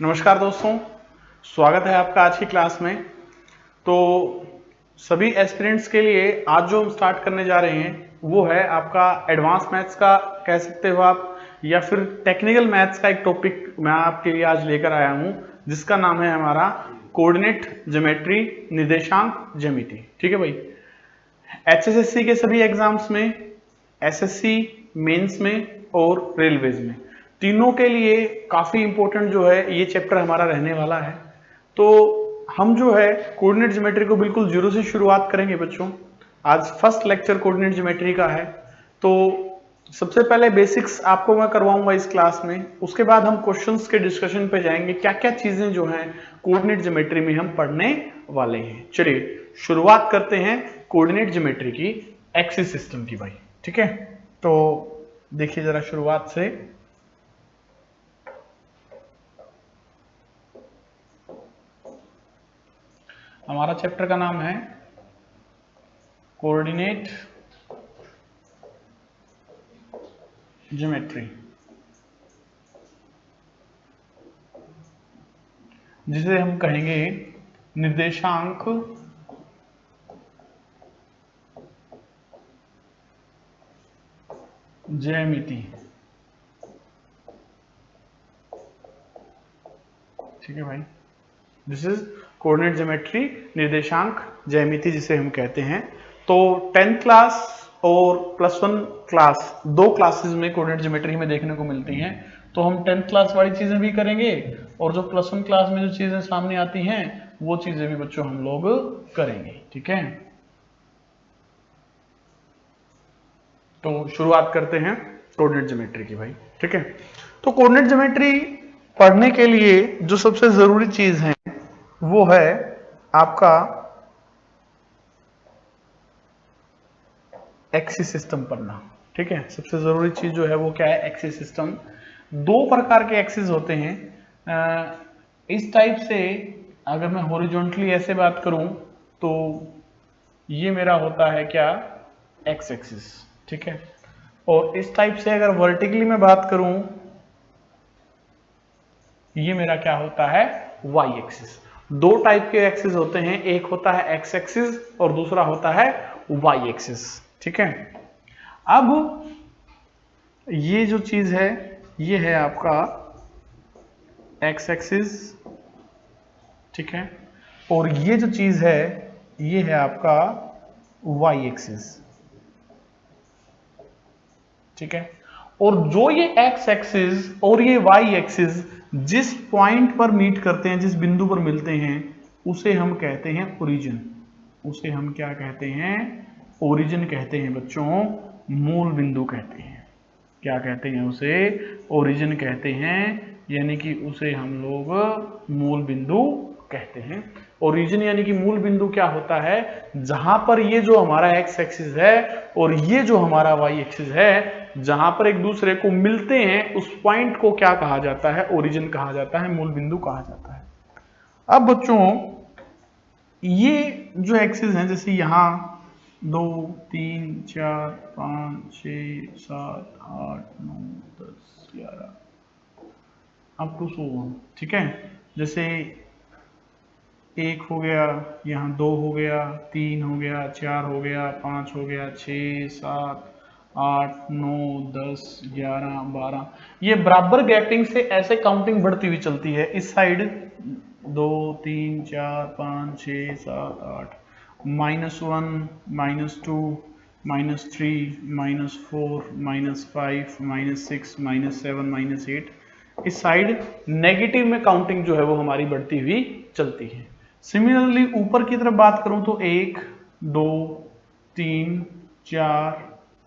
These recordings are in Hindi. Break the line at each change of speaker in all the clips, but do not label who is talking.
नमस्कार दोस्तों, स्वागत है आपका आज की क्लास में। तो सभी एस्पिरेंट्स के लिए आज जो हम स्टार्ट करने जा रहे हैं वो है आपका एडवांस मैथ्स का कह सकते हो आप, या फिर टेक्निकल मैथ्स का एक टॉपिक मैं आपके लिए आज लेकर आया हूं जिसका नाम है हमारा कोऑर्डिनेट ज्योमेट्री, निर्देशांक ज्यामिति। ठीक है भाई। एचएसएससी के सभी एग्जाम्स में, एसएससी मेंस में और रेलवेज में, तीनों के लिए काफी इंपॉर्टेंट जो है ये चैप्टर हमारा रहने वाला है। तो हम जो है कोऑर्डिनेट ज्योमेट्री को बिल्कुल जीरो से शुरुआत करेंगे बच्चों। आज फर्स्ट लेक्चर कोऑर्डिनेट ज्योमेट्री का है। तो सबसे पहले बेसिक्स आपको मैं करवाऊंगा इस क्लास में, उसके बाद हम क्वेश्चंस के डिस्कशन पे जाएंगे, क्या क्या चीजें जो हैं कोऑर्डिनेट ज्योमेट्री में हम पढ़ने वाले हैं। चलिए शुरुआत करते हैं कोऑर्डिनेट ज्योमेट्री की एक्सिस सिस्टम की भाई। ठीक है, तो देखिए जरा शुरुआत से। हमारा चैप्टर का नाम है कोऑर्डिनेट ज्योमेट्री, जिसे हम कहेंगे निर्देशांक ज्यामिति। ठीक है भाई, दिस इज कोऑर्डिनेट ज्योमेट्री, निर्देशांक ज्यामिति जिसे हम कहते हैं। तो 10th क्लास और +1 क्लास, दो क्लासेस में कोऑर्डिनेट ज्योमेट्री में देखने को मिलती हैं। तो हम 10th क्लास वाली चीजें भी करेंगे और जो +1 क्लास में जो चीजें सामने आती हैं वो चीजें भी बच्चों हम लोग करेंगे। ठीक है, तो शुरुआत करते हैं कोऑर्डिनेट ज्योमेट्री की भाई। ठीक है, तो कोऑर्डिनेट ज्योमेट्री पढ़ने के लिए जो सबसे जरूरी चीज है वो है आपका एक्सिस सिस्टम पढ़ना। ठीक है, सबसे जरूरी चीज जो है वो क्या है, एक्सिस सिस्टम। दो प्रकार के एक्सिस होते हैं। इस टाइप से अगर मैं हॉरिजॉन्टली ऐसे बात करूं तो ये मेरा होता है क्या, एक्स एक्सिस। ठीक है, और इस टाइप से अगर वर्टिकली मैं बात करूं ये मेरा क्या होता है, वाई एक्सिस। दो टाइप के एक्सिस होते हैं, एक होता है एक्स एक्सिस और दूसरा होता है वाई एक्सिस। ठीक है, अब ये जो चीज है ये है आपका एक्स एक्सिस। ठीक है, और ये जो चीज है ये है आपका वाई एक्सिस। ठीक है, और जो ये एक्स एक्सिस और ये वाई एक्सिस जिस पॉइंट पर मीट करते हैं, जिस बिंदु पर मिलते हैं, उसे हम कहते हैं ओरिजिन। उसे हम क्या कहते हैं, ओरिजिन कहते हैं बच्चों, मूल बिंदु कहते हैं। क्या कहते हैं उसे, ओरिजिन कहते हैं, यानी कि उसे हम लोग मूल बिंदु कहते हैं। ओरिजिन यानी कि मूल बिंदु क्या होता है, जहां पर ये जो हमारा एक्स एक्सिस है और ये जो हमारा वाई एक्सिस है, जहां पर एक दूसरे को मिलते हैं, उस पॉइंट को क्या कहा जाता है, ओरिजिन कहा जाता है, मूल बिंदु कहा जाता है। अब बच्चों ये जो एक्सिस है, जैसे यहां 2 3 4 5 6 7 8 9 10 11 अप टू 100। ठीक है, जैसे 1 हो गया, यहाँ 2 हो गया, 3 हो गया, 4 हो गया, 5 हो गया, 6 7 8 9 10 11 12, ये बराबर गैपिंग से ऐसे काउंटिंग बढ़ती हुई चलती है। इस साइड 2 3 4 5 6 7 8, -1 -2 -3 -4 -5 -6 -7 -8, इस साइड नेगेटिव में काउंटिंग जो है वो हमारी बढ़ती हुई चलती है। सिमिलरली ऊपर की तरफ बात करूं तो 1 2 3 4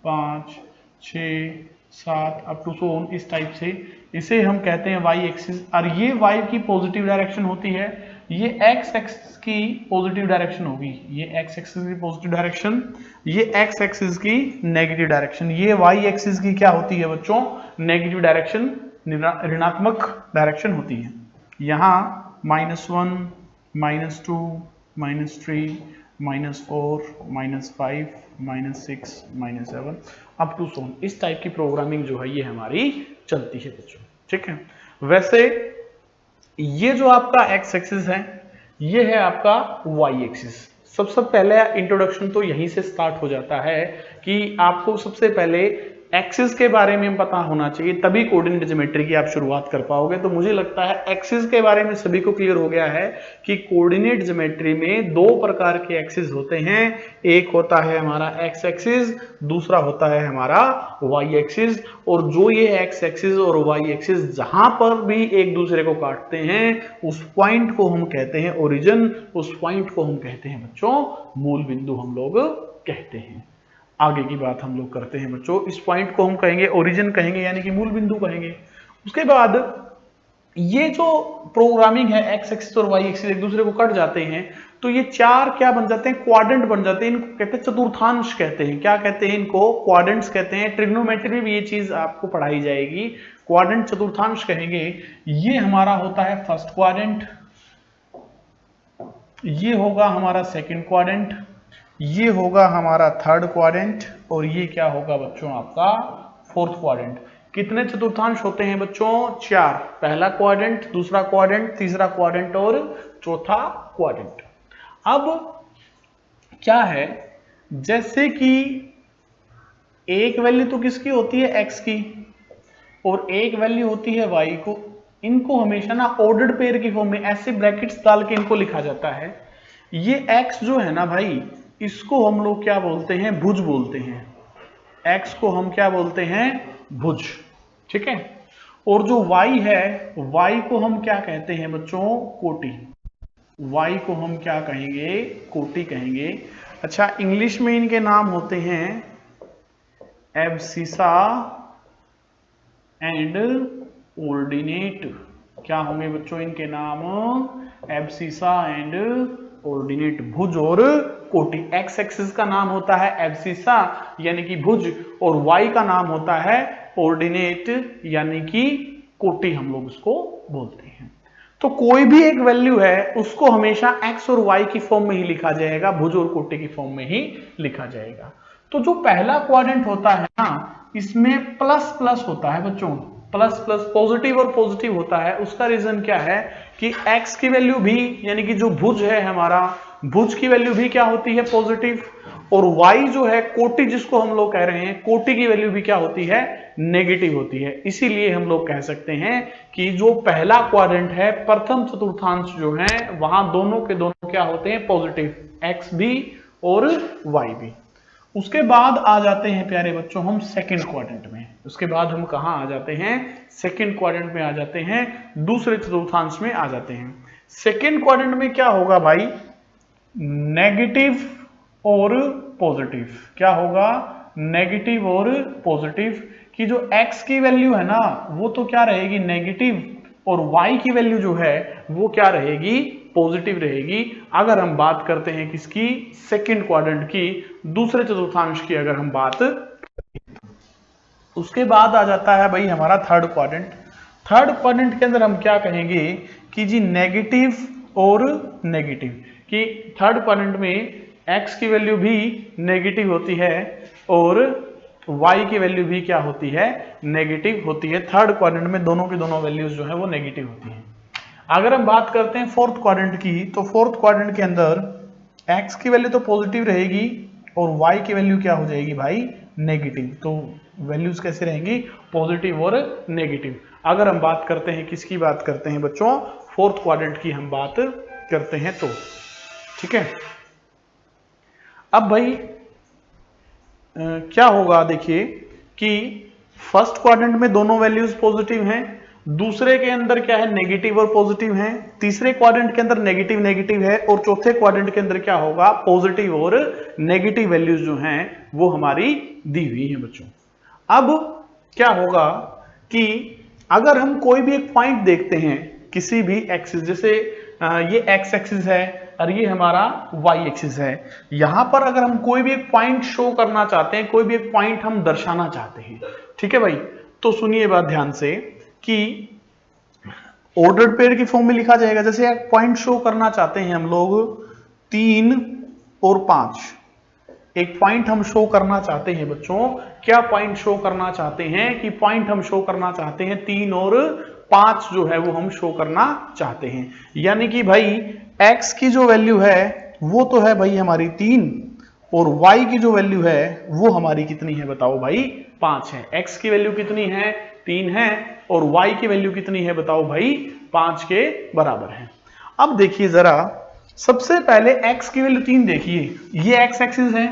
5 6 7 अप टू 100, इस टाइप से इसे हम कहते हैं वाई एक्सिस। और ये वाई की पॉजिटिव डायरेक्शन होती है, ये एक्स एक्सिस की पॉजिटिव डायरेक्शन होगी, ये एक्स एक्सिस की पॉजिटिव डायरेक्शन, ये एक्स एक्सिस की नेगेटिव डायरेक्शन। ये वाई एक्सिस की क्या होती है बच्चों, नेगेटिव डायरेक्शन, ऋणात्मक डायरेक्शन होती है। यहाँ -1 -2 -3 -4 -5 -6 -7 अप टू 100, इस टाइप की प्रोग्रामिंग जो है ये हमारी चलती है बच्चों। ठीक है, वैसे ये जो आपका एक्स एक्सिस है, ये है आपका वाई एक्सिस। सबसे पहले इंट्रोडक्शन तो यहीं से स्टार्ट हो जाता है कि आपको सबसे पहले एक्सिस के बारे में पता होना चाहिए, तभी कोऑर्डिनेट ज्योमेट्री की आप शुरुआत कर पाओगे। तो मुझे लगता है एक्सिस के बारे में सभी को क्लियर हो गया है कि कोऑर्डिनेट ज्योमेट्री में दो प्रकार के एक्सिस होते हैं। एक होता है हमारा एक्स एक्सिस, दूसरा होता है हमारा वाई एक्सिस। और जो ये एक्स एक्सिस और वाई एक्सिस जहां पर भी एक दूसरे को काटते हैं, उस पॉइंट को हम कहते हैं ओरिजिन, उस पॉइंट को हम कहते हैं बच्चों मूल बिंदु, हम लोग कहते हैं। आगे की बात हम लोग करते हैं बच्चों, इस पॉइंट को हम कहेंगे ओरिजिन कहेंगे, यानी कि मूल बिंदु कहेंगे। उसके बाद ये जो प्रोग्रामिंग है, एक्स एक्सिस और वाई एक्सिस एक दूसरे को कट जाते हैं, तो ये चार क्या बन जाते हैं, क्वाड्रेंट बन जाते हैं। इनको कहते हैं चतुर्थांश कहते हैं। क्या कहते हैं इनको, क्वाड्रेंट्स कहते हैं। ट्रिग्नोमेट्री में भी ये चीज आपको पढ़ाई जाएगी, क्वाड्रेंट चतुर्थांश कहेंगे। ये हमारा होता है फर्स्ट क्वाड्रेंट, ये होगा हमारा सेकंड क्वाड्रेंट, ये होगा हमारा थर्ड क्वाड्रेंट, और ये क्या होगा बच्चों आपका फोर्थ क्वाड्रेंट। कितने चतुर्थांश होते हैं बच्चों, चार। पहला क्वाड्रेंट, दूसरा क्वाड्रेंट, तीसरा क्वाड्रेंट और चौथा क्वाड्रेंट। अब क्या है, जैसे कि एक वैल्यू तो किसकी होती है, एक्स की, और एक वैल्यू होती है वाई को। इनको हमेशा ना ऑर्डर्ड पेयर की फॉर्म में ऐसे ब्रैकेट्स डाल के इनको लिखा जाता है। ये एक्स जो है ना भाई, इसको हम लोग क्या बोलते हैं, भुज बोलते हैं। एक्स को हम क्या बोलते हैं, भुज, ठीक है। और जो वाई है, वाई को हम क्या कहते हैं बच्चों, कोटि। वाई को हम क्या कहेंगे, कोटि कहेंगे। अच्छा, इंग्लिश में इनके नाम होते हैं एब्सिसा एंड ऑर्डिनेट। क्या होंगे बच्चों इनके नाम, एब्सिसा एंड ऑर्डिनेट, भुज और कोटि। एक्स एक्सिस का नाम होता है एब्सिसा यानी कि भुज, और वाई का नाम होता है ऑर्डिनेट यानी कि कोटि, हम लोग उसको बोलते हैं। तो कोई भी एक वैल्यू है उसको हमेशा एक्स और वाई की फॉर्म में ही लिखा जाएगा, भुज और कोटि की फॉर्म में ही लिखा जाएगा। तो जो पहला क्वाड्रेंट होता है ना, इसमें प्लस प्लस होता है बच्चों, प्लस प्लस, पॉजिटिव और पॉजिटिव होता है। उसका रीजन क्या है कि x की वैल्यू भी, यानी कि जो भुज है हमारा, भुज की वैल्यू भी क्या होती है, पॉजिटिव। और y जो है कोटि, जिसको हम लोग कह रहे हैं, कोटि की वैल्यू भी क्या होती है, नेगेटिव होती है। इसीलिए हम लोग कह सकते हैं कि जो पहला क्वाड्रेंट है, प्रथम चतुर्थांश जो है, वहां दोनों के दोनों क्या होते हैं, पॉजिटिव, x भी और y भी। उसके बाद आ जाते हैं प्यारे बच्चों हम सेकंड क्वाड्रेंट में। उसके बाद हम कहां आ जाते हैं, सेकंड क्वाड्रेंट में आ जाते हैं, दूसरे चतुर्थांश में आ जाते हैं। सेकंड क्वाड्रेंट में क्या होगा भाई, नेगेटिव और पॉजिटिव। क्या होगा, नेगेटिव और पॉजिटिव। कि जो x की वैल्यू है ना, वो तो क्या रहेगी, नेगेटिव, और y की वैल्यू जो है वो क्या रहेगी, पॉजिटिव रहेगी। अगर हम बात करते हैं किसकी, सेकंड क्वाड्रेंट की, दूसरे चतुर्थांश की अगर हम बात। उसके बाद आ जाता है भाई हमारा थर्ड क्वाड्रेंट। थर्ड क्वाड्रेंट के अंदर हम क्या कहेंगे कि जी नेगेटिव और नेगेटिव। कि थर्ड क्वाड्रेंट में x की वैल्यू भी नेगेटिव होती है और y की वैल्यू भी क्या होती है, नेगेटिव होती है। थर्ड क्वाड्रेंट में दोनों की दोनों वैल्यूज जो है वो नेगेटिव होती हैं। अगर हम बात करते हैं फोर्थ क्वाड्रेंट की, तो फोर्थ क्वाड्रेंट के अंदर x की वैल्यू तो पॉजिटिव रहेगी और y की वैल्यू क्या हो जाएगी भाई, नेगेटिव। तो वैल्यूज कैसे रहेंगी, पॉजिटिव और नेगेटिव। अगर हम बात करते हैं किसकी बात करते हैं बच्चों, फोर्थ क्वाड्रेंट की हम बात करते हैं तो, ठीक है। अब भाई क्या होगा, देखिए कि फर्स्ट क्वाड्रेंट में दोनों वैल्यूज पॉजिटिव हैं, दूसरे के अंदर क्या है, नेगेटिव और पॉजिटिव है, तीसरे क्वाड्रेंट के अंदर नेगेटिव नेगेटिव है, और चौथे क्वाड्रेंट के अंदर क्या होगा, पॉजिटिव और नेगेटिव वैल्यूज जो हैं वो हमारी दी हुई है बच्चों। अब क्या होगा कि अगर हम कोई भी एक पॉइंट देखते हैं किसी भी एक्सिस, जैसे ये एक्स एक्सिस है और ये हमारा वाई एक्सिस है, यहां पर अगर हम कोई भी एक पॉइंट शो करना चाहते हैं, कोई भी एक पॉइंट हम दर्शाना चाहते हैं, ठीक है भाई, तो सुनिए बात ध्यान से कि ऑर्डर्ड पेयर की फॉर्म में लिखा जाएगा। जैसे एक पॉइंट शो करना चाहते हैं हम लोग 3 और 5, एक पॉइंट हम शो करना चाहते हैं बच्चों, क्या पॉइंट शो करना चाहते हैं कि पॉइंट हम शो करना चाहते हैं 3 और 5 जो है वो हम शो करना चाहते हैं। यानी कि भाई x की जो वैल्यू है वो तो है भाई हमारी 3 और y की जो वैल्यू है वो हमारी कितनी है बताओ भाई 5 है। x की वैल्यू कितनी है 3 है और y की वैल्यू कितनी है बताओ भाई 5 के बराबर है। अब देखिए जरा सबसे पहले x की वैल्यू 3 देखिए, ये x एक्सिस है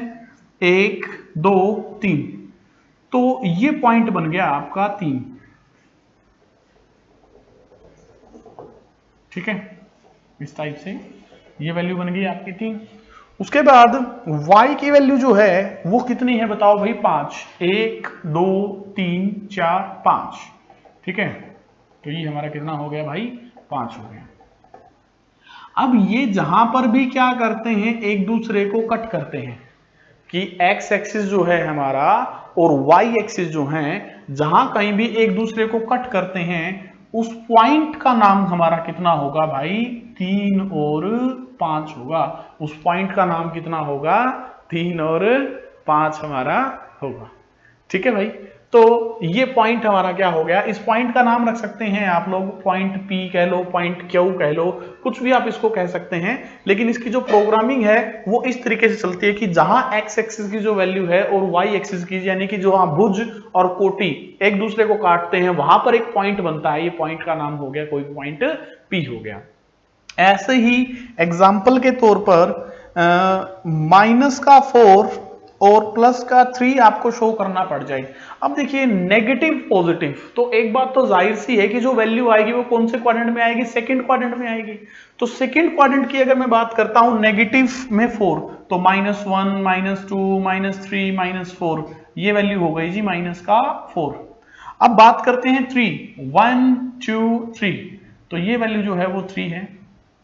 1 2 3, तो ये पॉइंट बन गया आपका 3, ठीक है, इस टाइप से ये वैल्यू बन गई आपकी 3। उसके बाद y की वैल्यू जो है वो कितनी है बताओ भाई 5, 1 2 3 4 5, ठीक है, तो ये हमारा कितना हो गया भाई 5 हो गया। अब ये जहां पर भी क्या करते हैं एक दूसरे को कट करते हैं कि x एक्सिस जो है हमारा और y एक्सिस जो है जहां कहीं भी एक दूसरे को कट करते हैं उस पॉइंट का नाम हमारा कितना होगा भाई 3 और 5 होगा। उस पॉइंट का नाम कितना होगा 3 और 5 हमारा होगा, ठीक है भाई। तो ये पॉइंट हमारा क्या हो गया, इस पॉइंट का नाम रख सकते हैं आप लोग, पॉइंट P कह लो, पॉइंट Q कह लो, कुछ भी आप इसको कह सकते हैं। लेकिन इसकी जो प्रोग्रामिंग है वो इस तरीके से चलती है कि जहां x एक्सिस की जो वैल्यू है और y एक्सिस की, यानी कि जो वहां भुज और कोटि एक दूसरे को काटते हैं वहां पर एक पॉइंट बनता है, ये पॉइंट का नाम हो गया कोई पॉइंट P हो गया। ऐसे ही एग्जाम्पल के तौर पर माइनस का 4 और प्लस का 3 आपको शो करना पड़ जाए। अब देखिए नेगेटिव पॉजिटिव, तो एक बात तो जाहिर सी है कि जो वैल्यू आएगी वो कौन से क्वाड्रेंट में आएगी, सेकंड क्वाड्रेंट में आएगी। तो सेकंड क्वाड्रेंट की अगर मैं बात करता हूं नेगेटिव में 4, तो -1 -2 -3 -4, ये वैल्यू हो गई जी माइनस का 4। अब बात करते हैं 3, 1 2 3, तो ये वैल्यू जो है वो 3 है,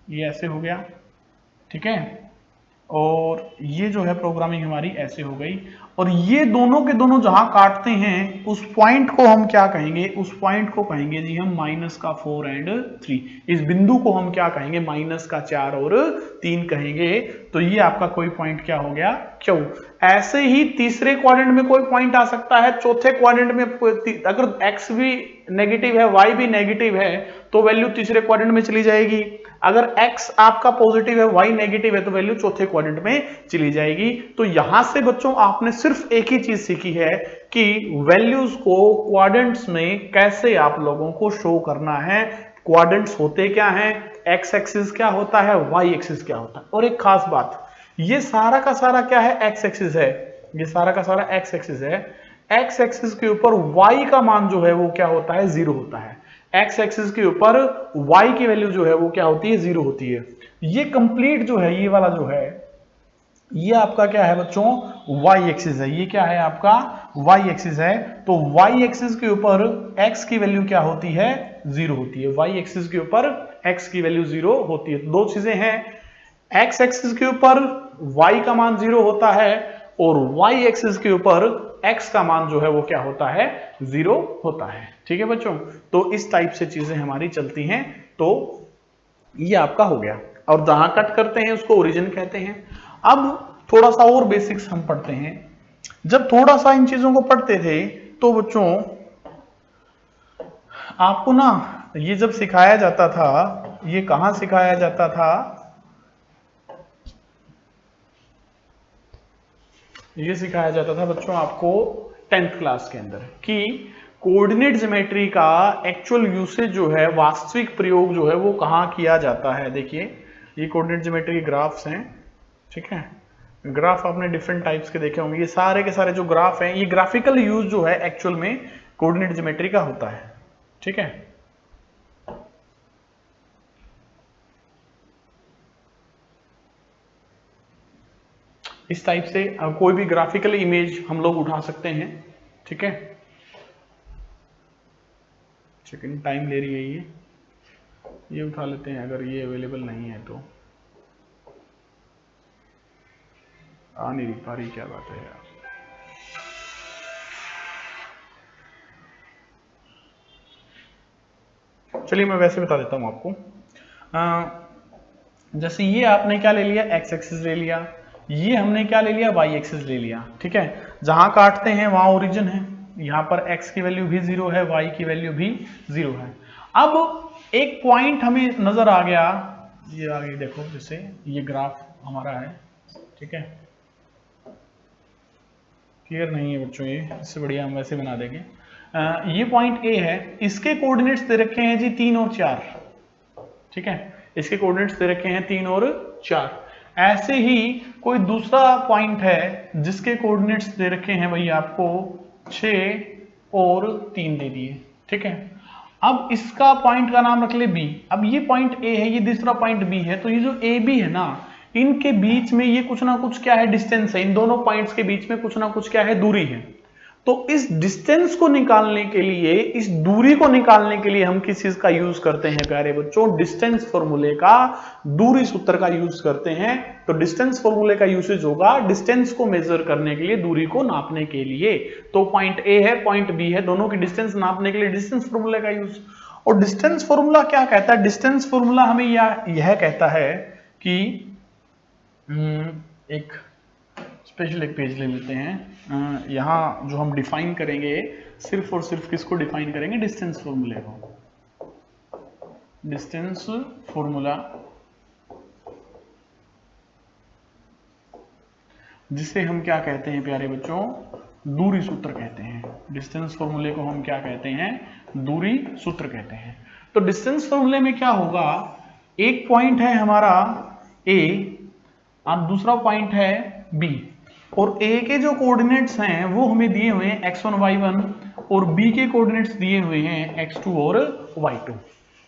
ये ऐसे हो गया, ठीक है, और ये जो है प्रोग्रामिंग हमारी ऐसे हो गई। और ये दोनों के दोनों जहां काटते हैं उस पॉइंट को हम क्या कहेंगे, उस पॉइंट को कहेंगे जी हम माइनस का 4 एंड 3, इस बिंदु को हम क्या कहेंगे माइनस का 4 और 3 कहेंगे। तो ये आपका कोई पॉइंट क्या हो गया क्यों। ऐसे ही तीसरे क्वाड्रेंट में कोई पॉइंट आ सकता है, चौथे क्वाड्रेंट में अगर x भी नेगेटिव है y भी नेगेटिव है तो वैल्यू तीसरे क्वाड्रेंट में चली जाएगी। अगर x आपका पॉजिटिव है y नेगेटिव है तो वैल्यू चौथे क्वाड्रेंट में चली जाएगी। तो यहां से बच्चों आपने सिर्फ एक ही चीज सीखी है कि वैल्यूज को क्वाड्रेंट्स में कैसे आप लोगों को शो करना है। क्वाड्रेंट्स होते क्या हैं, x एक्सिस क्या होता है, y एक्सिस क्या होता है। और एक खास बात, ये सारा का सारा क्या है x एक्सिस है, ये सारा का सारा x एक्सिस है। x एक्सिस के ऊपर y का मान जो है वो क्या होता है 0 होता है। x एक्सिस के ऊपर y की वैल्यू जो है वो क्या होती है 0 होती है। ये कंप्लीट जो है ये वाला जो है ये आपका क्या है बच्चों y एक्सिस है, ये क्या है आपका y एक्सिस है। तो y एक्सिस के ऊपर x की वैल्यू क्या होती है 0 होती है, y एक्सिस के ऊपर x की वैल्यू 0 होती है। दो चीजें हैं, x एक्सिस के ऊपर y का मान 0 होता है और y एक्सिस के ऊपर x का मान जो है वो क्या होता है 0 होता है, ठीक है बच्चों। तो इस टाइप से चीजें हमारी चलती हैं। तो ये आपका हो गया, और जहां कट करते हैं उसको ओरिजिन कहते हैं। अब थोड़ा सा और बेसिक्स हम पढ़ते हैं। जब थोड़ा सा इन चीजों को पढ़ते थे तो बच्चों आपको ना ये जब सिखाया जाता था, ये कहां सिखाया जाता था, ये सिखाया जाता था बच्चों आपको 10th क्लास के अंदर कि कोऑर्डिनेट ज्योमेट्री का एक्चुअल यूसेज जो है, वास्तविक प्रयोग जो है वो कहाँ किया जाता है। देखिए ये कोऑर्डिनेट ज्योमेट्री के ग्राफ्स हैं, ठीक है, ग्राफ आपने डिफरेंट टाइप्स के देखे होंगे। ये सारे के सारे जो ग्राफ हैं ये ग्राफिकल यूज जो है एक्चुअल में कोऑर्डिनेट ज्योमेट्री का होता है, ठीक है। इस टाइप से कोई भी ग्राफिकल इमेज हम लोग उठा सकते हैं, ठीक है। सेकंड टाइम ले रही है ये उठा लेते हैं, अगर ये अवेलेबल नहीं है तो आ नहीं पा रही, क्या बात है यार। चलिए मैं वैसे बता देता हूं आपको। जैसे ये आपने क्या ले लिया, एक्स एक्सिस ले लिया, ये हमने क्या ले लिया, वाई एक्सिस ले लिया, ठीक है। जहां काटते हैं वहां ओरिजिन है, यहां पर x की वैल्यू भी 0 है, y की वैल्यू भी 0 है। अब एक पॉइंट हमें नजर आ गया, ये आगे देखो, जैसे ये ग्राफ हमारा है, ठीक है, क्लियर नहीं है बच्चों, ये इससे बढ़िया हम वैसे बना देंगे। ये पॉइंट ए है, इसके कोऑर्डिनेट्स दे रखे हैं जी 3 और 4, ठीक है, इसके कोऑर्डिनेट्स दे रखे हैं 3 और 4। ऐसे ही कोई दूसरा पॉइंट है जिसके कोऑर्डिनेट्स दे रखे हैं भाई आपको 6 और 3 दे दिए, ठीक है। अब इसका पॉइंट का नाम रख ले बी। अब ये पॉइंट ए है, ये दूसरा पॉइंट बी है, तो ये जो ए बी है ना, इनके बीच में ये कुछ ना कुछ क्या है, डिस्टेंस है, इन दोनों पॉइंट्स के बीच में कुछ ना कुछ क्या है, दूरी है। तो इस डिस्टेंस को निकालने के लिए, इस दूरी को निकालने के लिए हम किस चीज का यूज करते हैं प्यारे बच्चों, डिस्टेंस फॉर्मूले का, दूरी सूत्र का यूज करते हैं। तो डिस्टेंस फॉर्मूले का यूसेज होगा डिस्टेंस को मेजर करने के लिए, दूरी को नापने के लिए। तो पॉइंट ए है, पॉइंट बी है, दोनों की डिस्टेंस नापने के लिए डिस्टेंस फॉर्मूले का यूज। और डिस्टेंस फॉर्मूला क्या कहता है, डिस्टेंस फॉर्मूला हमें यह कहता है कि एक स्पेशल एक पेज ले लेते हैं, यहाँ जो हम डिफाइन करेंगे, सिर्फ और सिर्फ किसको डिफाइन करेंगे, डिस्टेंस फॉर्मूले को। डिस्टेंस फॉर्मूला जिसे हम क्या कहते हैं प्यारे बच्चों, दूरी सूत्र कहते हैं। डिस्टेंस फॉर्मूले को हम क्या कहते हैं, दूरी सूत्र कहते हैं। तो डिस्टेंस फॉर्मूले में क्या होगा, एक पॉइंट है हमारा ए और दूसरा पॉइंट है बी, और ए के जो कोऑर्डिनेट्स हैं वो हमें दिए हुए हैं x1 y1, और बी के कोऑर्डिनेट्स दिए हुए हैं x2 और y2।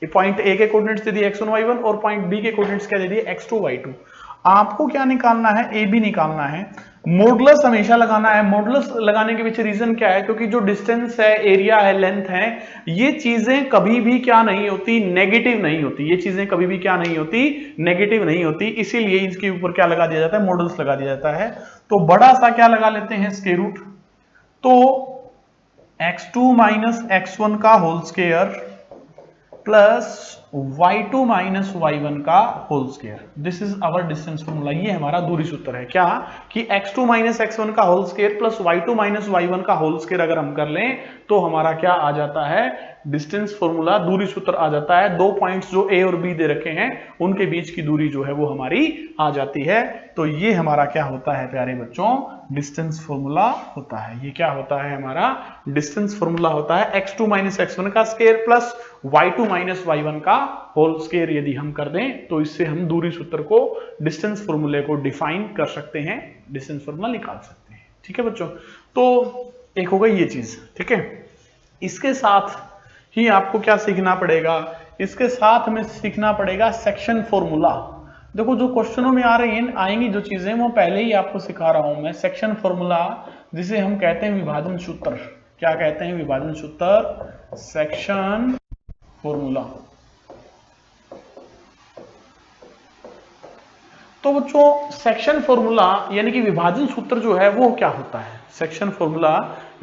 ये पॉइंट ए के कोऑर्डिनेट्स दे दिए x1 y1 और पॉइंट बी के कोऑर्डिनेट्स क्या दे दिए x2 y2। आपको क्या निकालना है, ए बी निकालना है। मॉडुलस हमेशा लगाना है। मॉडुलस लगाने के पीछे रीजन क्या है, क्योंकि जो डिस्टेंस है, एरिया है, लेंथ है, ये चीजें कभी भी क्या नहीं होती, नेगेटिव नहीं होती। ये चीजें कभी भी क्या नहीं होती, नेगेटिव नहीं होती, इसीलिए इसके ऊपर क्या लगा दिया जाता है, मॉडुलस लगा दिया जाता है। तो बड़ा सा क्या लगा लेते हैं, स्क्वायर रूट। तो x2 माइनस x1 का whole square plus y2 minus y1 का whole square, this is our distance formula. ये हमारा दूरी सूत्र है, क्या कि x2 माइनस x1 का whole square plus y2 minus y1 का होल स्क्वायर अगर हम कर लें तो हमारा क्या आ जाता है, डिस्टेंस फॉर्मूला, दूरी सूत्र आ जाता है। दो पॉइंट्स जो ए और बी दे रखे हैं उनके बीच की दूरी जो है वो हमारी आ जाती है। तो ये हमारा क्या होता है प्यारे बच्चों, डिस्टेंस फॉर्मूला होता है। ये क्या होता है, हमारा डिस्टेंस फॉर्मूला होता है। x2 माइनस x1 का square plus y2 minus y1 का होल स्क्वायर यदि हम कर दें तो इससे हम दूरी सूत्र को, डिस्टेंस फॉर्मूले को डिफाइन कर सकते हैं, डिस्टेंस फॉर्मूला निकाल सकते हैं। ठीक है बच्चों, तो एक हो गई ये चीज, ठीक है। इसके साथ ही आपको क्या सीखना पड़ेगा, इसके साथ हमें सीखना पड़ेगा सेक्शन फॉर्मूला। देखो जो क्वेश्चनों में आ रही हैं, आएंगी जो चीजें, वो पहले ही आपको सिखा रहा हूं मैं। सेक्शन फॉर्मूला जिसे हम कहते हैं विभाजन सूत्र, क्या कहते हैं, विभाजन सूत्र, सेक्शन फॉर्मूला। तो बच्चों सेक्शन फॉर्मूला यानी कि विभाजन सूत्र जो है वो क्या होता है, सेक्शन फॉर्मूला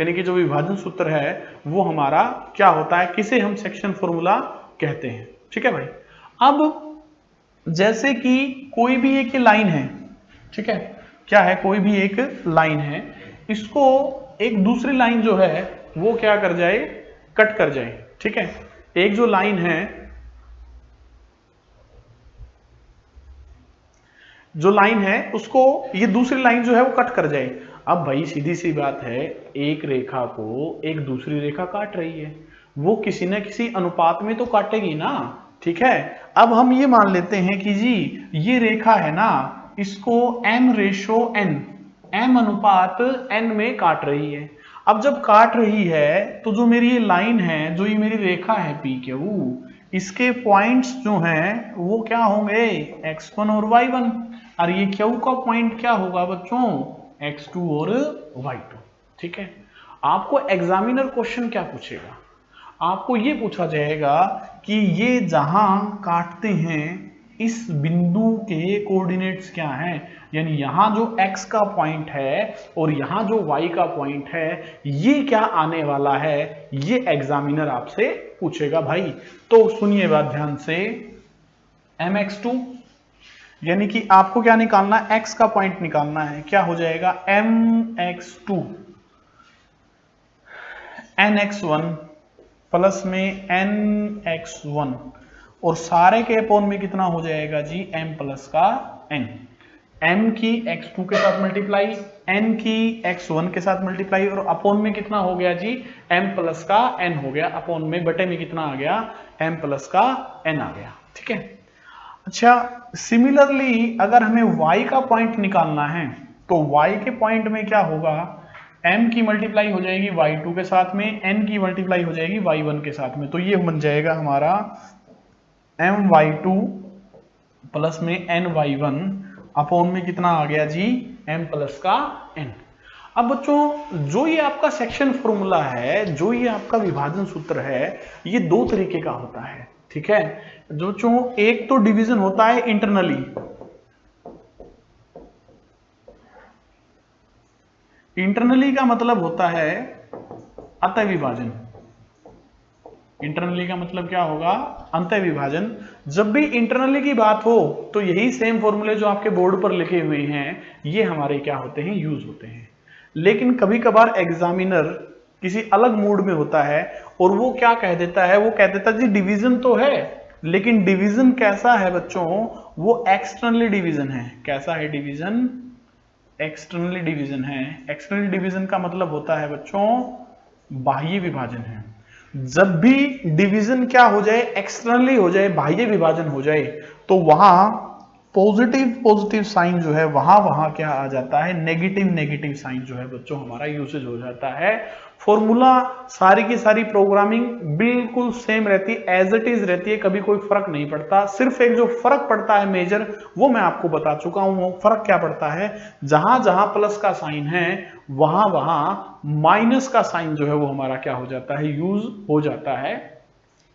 यानी कि जो विभाजन सूत्र है वो हमारा क्या होता है, किसे हम सेक्शन फॉर्मूला कहते हैं। ठीक है भाई, अब जैसे कि कोई भी एक लाइन है, ठीक है, क्या है, कोई भी एक लाइन है, इसको एक दूसरी लाइन जो है वो क्या कर जाए, कट कर जाए। ठीक है, एक जो लाइन है, जो लाइन है उसको ये दूसरी लाइन जो है वो कट कर जाए। अब भाई सीधी सी बात है, एक रेखा को एक दूसरी रेखा काट रही है, वो किसी न किसी अनुपात में तो काटेगी ना। ठीक है, अब हम ये मान लेते हैं कि जी ये रेखा है ना, इसको m रेशो n, m अनुपात n में काट रही है। अब जब काट रही है तो जो मेरी ये लाइन है, जो ये मेरी रेखा है पी क्यू, इसके पॉइंट्स जो हैं वो क्या होंगे, x1 और y1, और ये क्यू का पॉइंट क्या होगा बच्चों, x2 और y2। ठीक है, आपको एग्जामिनर क्वेश्चन क्या पूछेगा, आपको ये पूछा जाएगा कि ये जहां काटते हैं इस बिंदु के कोऑर्डिनेट्स क्या हैं, यानी यहां जो x का पॉइंट है और यहां जो y का पॉइंट है, ये क्या आने वाला है, ये एग्जामिनर आपसे पूछेगा भाई। तो सुनिए बात ध्यान से, mx2 यानी कि आपको क्या निकालना है, x का पॉइंट निकालना है। क्या हो जाएगा, mx2 nx1 प्लस में nx1 और सारे के अपॉन में कितना हो जाएगा जी, m प्लस का n। m की x2 के साथ मल्टीप्लाई, n की x1 के साथ मल्टीप्लाई और अपॉन में कितना हो गया जी, m प्लस का n हो गया। अपॉन में बटे में कितना आ गया, m प्लस का n आ गया। ठीक है। अच्छा, सिमिलरली अगर हमें y का पॉइंट निकालना है तो y के पॉइंट में क्या होगा, m की मल्टीप्लाई हो जाएगी y2 के साथ में, n की मल्टीप्लाई हो जाएगी y1 के साथ में। तो ये बन जाएगा हमारा my2 प्लस में ny1 अपॉन में कितना आ गया जी, m प्लस का n। अब बच्चों जो ये आपका सेक्शन फॉर्मूला है, जो ये आपका विभाजन सूत्र है, ये दो तरीके का होता है। ठीक है। जो बच्चों एक तो डिवीजन होता है इंटरनली, इंटरनली का मतलब होता है अंतः विभाजन। इंटरनली का मतलब क्या होगा, अंतः विभाजन। जब भी इंटरनली की बात हो तो यही सेम फॉर्मूले जो आपके बोर्ड पर लिखे हुए हैं ये हमारे क्या होते हैं, यूज होते हैं। लेकिन कभी कभार एग्जामिनर किसी अलग मूड में होता है और वो क्या कह देता है, वो कह देता है जी डिवीजन तो है, लेकिन डिवीजन कैसा है बच्चों, वो एक्सटर्नली डिवीजन है। कैसा है डिवीजन, एक्सटर्नली डिवीजन है। एक्सटर्नल डिवीजन का मतलब होता है बच्चों बाह्य विभाजन है। जब भी डिवीजन क्या हो जाए, एक्सटर्नली हो जाए, बाह्य विभाजन हो जाए, तो वहां पॉजिटिव साइन जो है वहां क्या आ जाता है, नेगेटिव साइन जो है बच्चों हमारा यूसेज हो जाता है। फॉर्मूला सारी की सारी प्रोग्रामिंग बिल्कुल सेम रहती है, एज इट इज रहती है, कभी कोई फर्क नहीं पड़ता। सिर्फ एक जो फर्क पड़ता है मेजर, वो मैं आपको बता चुका हूं। वो फर्क क्या पड़ता है, जहां जहां प्लस का साइन है वहां वहां माइनस का साइन जो है वो हमारा क्या हो जाता है, यूज हो जाता है।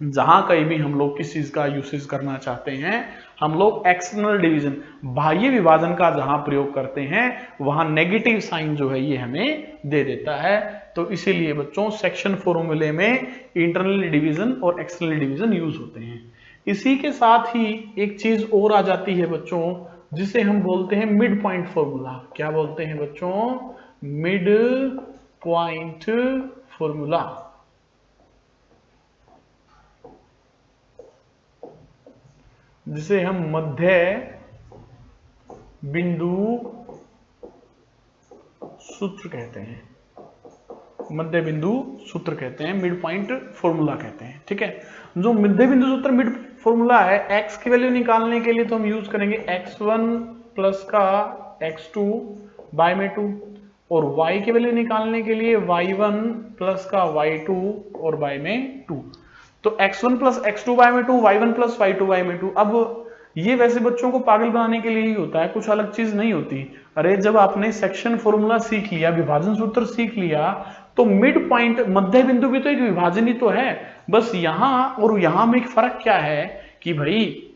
जहां कहीं भी हम लोग किस चीज का यूसेज करना चाहते हैं, हम लोग एक्सटर्नल डिवीजन, बाह्य विभाजन का जहां प्रयोग करते हैं वहां नेगेटिव साइन जो है ये हमें दे देता है। तो इसीलिए बच्चों सेक्शन फॉर्मूले में इंटरनल डिवीजन और एक्सटर्नल डिवीजन यूज होते हैं। इसी के साथ ही एक चीज और आ जाती है बच्चों, जिसे हम बोलते हैं मिड पॉइंट फॉर्मूला। क्या बोलते हैं बच्चों, मिड पॉइंट फॉर्मूला। जिसे हम मध्य बिंदु सूत्र कहते हैं, मध्य बिंदु सूत्र कहते हैं, मिड पॉइंट फॉर्मूला कहते हैं। ठीक है। जो मध्य बिंदु सूत्र मिड फॉर्मूला है, x की वैल्यू निकालने के लिए तो हम यूज करेंगे x1 प्लस का x2 बाय में 2 और y की वैल्यू निकालने के लिए y1 प्लस का y2 और बाय में 2। तो x1 प्लस x2 बाय में 2, y1 प्लस y2 बाय में 2। अब ये वैसे बच्चों को पागल बनाने के लिए ही होता है, कुछ अलग चीज नहीं होती। अरे जब आपने सेक्शन फॉर्मूला सीख लिया, विभाजन सूत्र सीख लिया, तो मिड पॉइंट मध्य बिंदु भी तो एक विभाजन ही तो है। बस यहां और यहां में एक फर्क क्या है कि भाई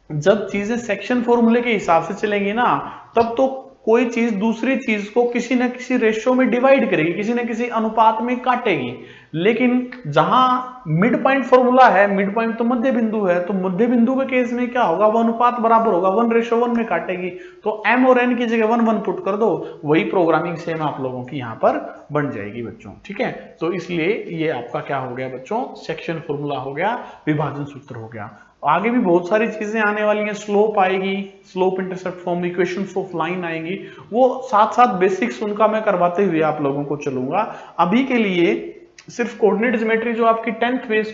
जब चीजें सेक्शन फॉर्मूले के हिसाब से चलेंगी ना, तब तो कोई चीज दूसरी चीज को किसी न किसी रेशियो में डिवाइड करेगी, किसी न किसी अनुपात में काटेगी। लेकिन जहां मिड पॉइंट फॉर्मूला है, मिड पॉइंट तो मध्य बिंदु है, तो मध्य बिंदु के केस में क्या होगा, वो अनुपात बराबर होगा, 1:1 में काटेगी। तो m और n की जगह 1 1 पुट कर दो, वही प्रोग्रामिंग सेम आप लोगों की यहां पर बन जाएगी बच्चों। ठीक है। तो इसलिए ये आपका क्या हो गया बच्चों, सेक्शन फॉर्मूला हो गया, विभाजन सूत्र हो गया। आगे भी बहुत सारी चीजें आने वाली हैं, स्लोप आएगी, slope intercept form, equations of line आएंगी, वो साथ साथ बेसिक्स उनका मैं करवाते हुए आप लोगों को चलूंगा। अभी के लिए सिर्फ कोऑर्डिनेट ज्योमेट्री जो आपकी 10th बेस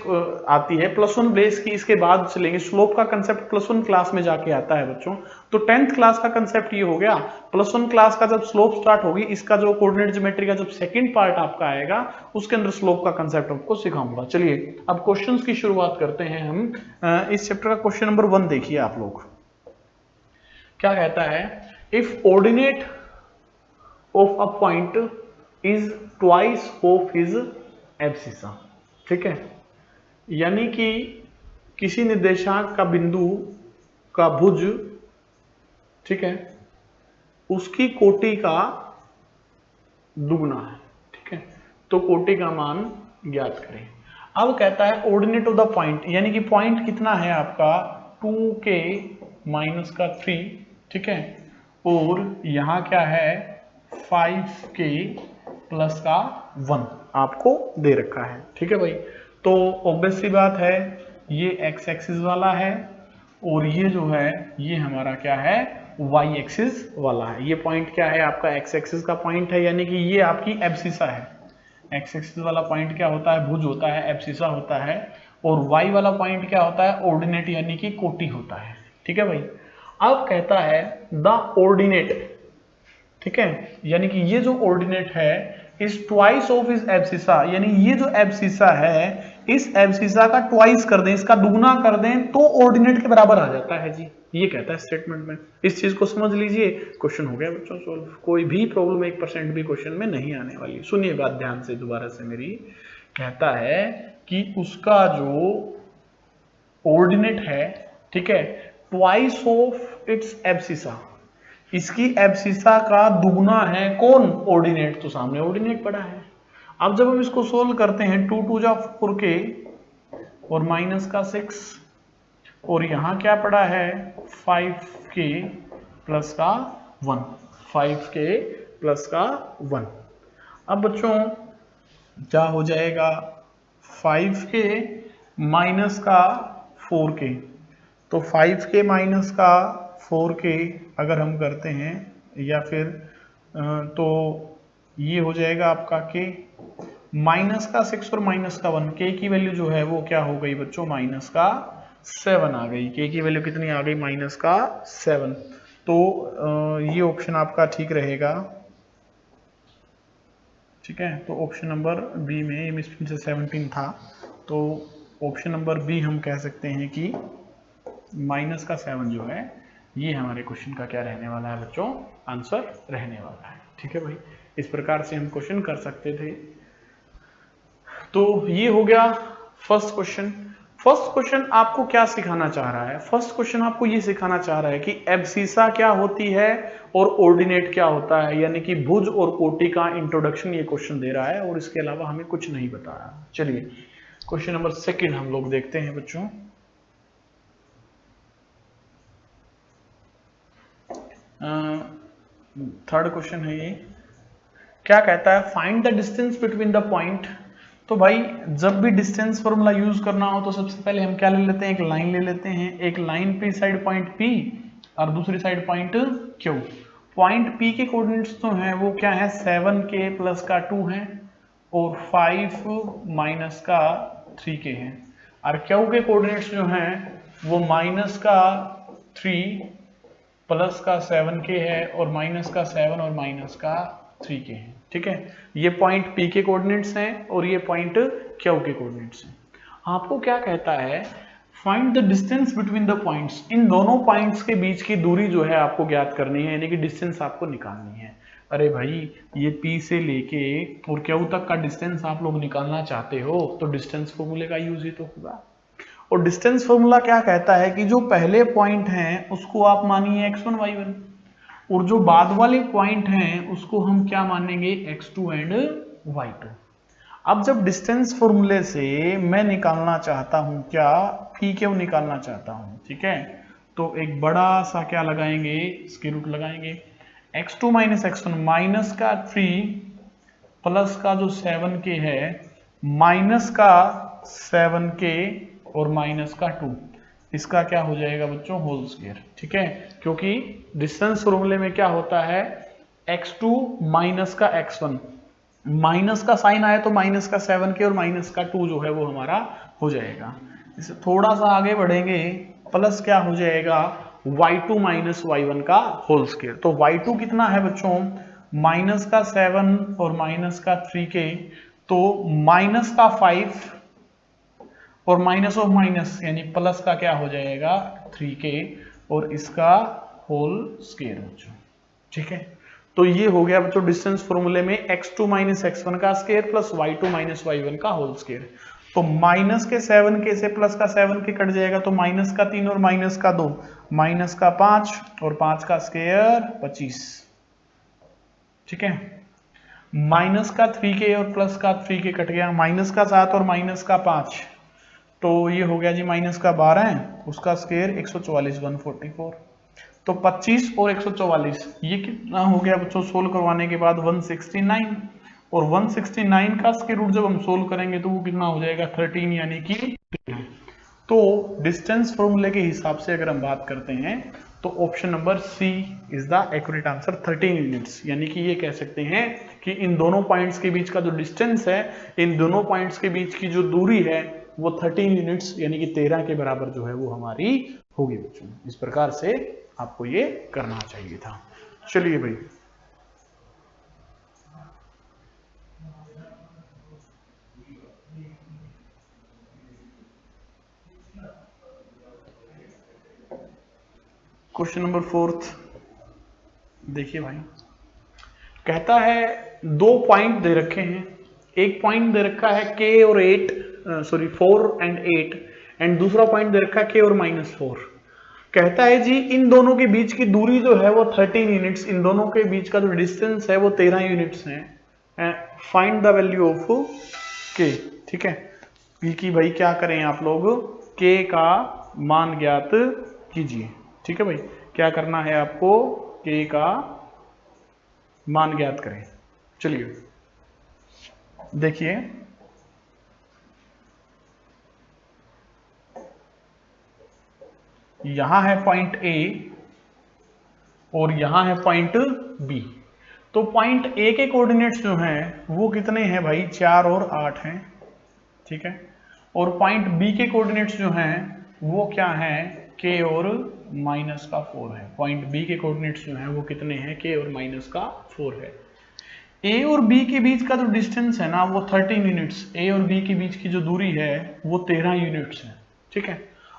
आती है, +1 बेस की, इसके बाद चलेंगे। स्लोप का कंसेप्ट +1 क्लास में जाके आता है बच्चों। तो 10th क्लास का कंसेप्ट ये हो गया। +1 क्लास का जब स्लोप स्टार्ट होगी, इसका जो कोऑर्डिनेट ज्योमेट्री का जब सेकंड पार्ट आपका आएगा, उसके अंदर स्लोप का कंसेप्ट आपको सिखाऊंगा। चलिए अब क्वेश्चंस की शुरुआत करते हैं हम। इस चैप्टर का क्वेश्चन नंबर 1 देखिए आप लोग। क्या कहता है, if ordinate of a point is twice of his abscissa. ठीक है। यानी कि किसी निर्देशांक का बिंदु का भुज, ठीक है, उसकी कोटि का दुगना है। ठीक है। तो कोटि का मान ज्ञात करें। अब कहता है ऑर्डिनेट ऑफ द पॉइंट, यानी कि पॉइंट कितना है आपका 2k - 3 ठीक है, और यहाँ क्या है 5k प्लस का 1 आपको दे रखा है। ठीक है भाई, तो ऑब्वियस सी बात है ये x एक्सिस वाला है और ये जो है ये हमारा क्या है y एक्सिस वाला है। ये पॉइंट क्या है आपका x एक्सिस का पॉइंट है, यानी कि ये आपकी एब्सिसा है। x एक्सिस वाला पॉइंट क्या होता है, भुज होता है, एब्सिसा होता है, और y वाला पॉइंट क्या होता है, ऑर्डिनेट यानी कि कोटि होता है। ठीक है भाई, अब कहता है द ऑर्डिनेट, ठीक है, यानी कि ये जो ऑर्डिनेट है इस ट्वाइस ऑफ इस एब्सिसा, यानी ये जो एब्सिसा है इस एब्सिसा का ट्वाइस कर दें, इसका दुगना कर दें तो ऑर्डिनेट के बराबर आ जाता है जी। ये कहता है स्टेटमेंट में, इस चीज को समझ लीजिए, क्वेश्चन हो गया बच्चों सोल्व। कोई भी प्रॉब्लम 1% भी क्वेश्चन में नहीं आने वाली। सुनिए बात ध्यान से दोबारा से मेरी, कहता है कि उसका जो ऑर्डिनेट है, ठीक है, ट्वाइस ऑफ इट्स एब्सिसा, इसकी एब्सिसा का दुगना है कौन, ऑर्डिनेट, तो सामने ऑर्डिनेट पड़ा है। अब जब हम इसको सोल्व करते हैं 2 2 जा 4k और माइनस का 6, और यहां क्या पड़ा है 5k प्लस का 1, 5k प्लस का 1। अब बच्चों क्या हो जाएगा 5k माइनस का 4k, तो 5k माइनस का 4k अगर हम करते हैं या फिर तो ये हो जाएगा आपका k माइनस का 6 और माइनस का 1, k की वैल्यू जो है वो क्या हो गई बच्चों माइनस का 7 आ गई। k की वैल्यू कितनी आ गई, माइनस का 7। तो ये ऑप्शन आपका ठीक रहेगा। ठीक है, तो ऑप्शन नंबर बी में मिसप्रिंट से 17 था, तो ऑप्शन नंबर बी हम कह सकते हैं कि माइनस का 7 जो है ये हमारे क्वेश्चन का क्या रहने वाला है बच्चों, आंसर रहने वाला है। ठीक है भाई, इस प्रकार से हम क्वेश्चन कर सकते थे। तो ये हो गया फर्स्ट क्वेश्चन। फर्स्ट क्वेश्चन आपको क्या सिखाना चाह रहा है, फर्स्ट क्वेश्चन आपको ये सिखाना चाह रहा है कि एब्सिसा क्या होती है और ऑर्डिनेट क्या होता है, यानी कि भुज और कोटि का इंट्रोडक्शन ये क्वेश्चन दे रहा है और इसके अलावा हमें कुछ नहीं बताया। चलिए क्वेश्चन नंबर सेकंड हम लोग देखते हैं बच्चों। थर्ड क्वेश्चन है ये, क्या कहता है find the distance between the point. तो भाई जब भी डिस्टेंस फॉर्मूला यूज करना हो तो सबसे पहले हम क्या ले लेते हैं, एक लाइन ले लेते हैं। एक लाइन पे साइड पॉइंट P और दूसरी side point Q। Point P के कोऑर्डिनेट्स तो हैं वो क्या है 7k प्लस का 2 है और 5 माइनस का 3k है, और Q के कोऑर्डिनेट्स जो हैं वो माइनस का 3 प्लस का 7k है और माइनस का 7 और माइनस का 3k है। ठीक है, ये पॉइंट P के कोऑर्डिनेट्स हैं और ये पॉइंट Q के कोऑर्डिनेट्स हैं। आपको क्या कहता है find the distance between the points, इन दोनों पॉइंट्स के बीच की दूरी जो है आपको ज्ञात करनी है, यानी कि डिस्टेंस आपको निकालनी है। अरे भाई ये P से लेके और Q तक का डिस्टेंस आप लोग निकालना चाहते हो तो डिस्टेंस फॉर्मूले का यूज ही तो होगा। और डिस्टेंस फॉर्मूला क्या कहता है कि जो पहले पॉइंट हैं उसको आप मानिए x1 y1 और जो बाद वाले पॉइंट हैं उसको हम क्या मानेंगे x2 एंड y2। अब जब डिस्टेंस फॉर्मूले से मैं निकालना चाहता हूं क्या, पी क्यू निकालना चाहता हूं, ठीक है, तो एक बड़ा सा क्या लगाएंगे, स्क्वायर रूट लगाएंगे। x2 माइनस x1 माइनस का 3 प्लस का जो 7k है माइनस का 7k और माइनस का 2, इसका क्या हो जाएगा बच्चों होल स्क्वायर। ठीक है, क्योंकि डिस्टेंस फॉर्मूले में क्या होता है x2 माइनस का x1, माइनस का साइन आया तो माइनस का 7k और माइनस का 2 जो है वो हमारा हो जाएगा। इसे थोड़ा सा आगे बढ़ेंगे प्लस क्या हो जाएगा y2 माइनस y1 का होल स्क्वायर। तो y2 कितना है बच्चों माइनस का 7 और माइनस का 3k, तो माइनस का 5 और माइनस ऑफ माइनस यानी प्लस का क्या हो जाएगा 3k और इसका होल स्क्वायर बच्चों। ठीक है, तो ये हो गया बच्चों डिस्टेंस फॉर्मूले में x2 माइनस x1 का square plus y2 minus y1 का होल स्क्वायर। तो माइनस के 7k से प्लस का 7k कट जाएगा तो माइनस का 3 और माइनस का 2, माइनस का 5 और 5 का स्क्वायर 25। ठीक है, माइनस का 3k और प्लस का 3k कट गया, माइनस का 7 और माइनस का 5, तो ये हो गया जी माइनस का 12 है उसका स्क्वायर 144 144। तो 25 और 144 ये कितना हो गया बच्चों सोल्व करवाने के बाद 169, और 169 का स्क्वायर रूट जब हम सोल्व करेंगे तो वो कितना हो जाएगा 13 यानी कि 13। तो डिस्टेंस फॉर्मूले के हिसाब से अगर हम बात करते हैं तो option number C is the accurate answer 13 units, यानी कि ये कह सकते हैं कि इन दोनों पॉइंट्स के बीच का जो डिस्टेंस है, इन दोनों पॉइंट्स के बीच की जो दूरी है वो 13 यूनिट्स यानी कि 13 के बराबर जो है वो हमारी होगी बच्चों। इस प्रकार से आपको ये करना चाहिए था। चलिए भाई, क्वेश्चन नंबर 4 देखिए भाई, कहता है दो पॉइंट दे रखे हैं, एक पॉइंट दे रखा है k और 4 एंड 8, एंड दूसरा पॉइंट दे रखा है k और -4। कहता है जी इन दोनों के बीच की दूरी जो है वो 13 यूनिट्स, इन दोनों के बीच का जो डिस्टेंस है वो 13 यूनिट्स है। Find the value of k, ठीक है, कि भाई क्या करें आप लोग, k का मान ज्ञात कीजिए। ठीक है भाई, क्या करना है आपको, k का मान ज्ञात करें। चलिए देखिए, यहां है पॉइंट A और यहां है पॉइंट B। तो पॉइंट A के कोऑर्डिनेट्स जो हैं वो कितने हैं भाई, 4 और 8 हैं, ठीक है, और पॉइंट B के कोऑर्डिनेट्स जो हैं वो क्या है, K और -4 है। पॉइंट B के कोऑर्डिनेट्स जो हैं वो कितने हैं, K और -4 है। A और B के बीच का जो डिस्टेंस है ना वो 13 यूनिट्स, A और B के बीच की जो दूरी है वो 13 यूनिट्स है। ठीक है,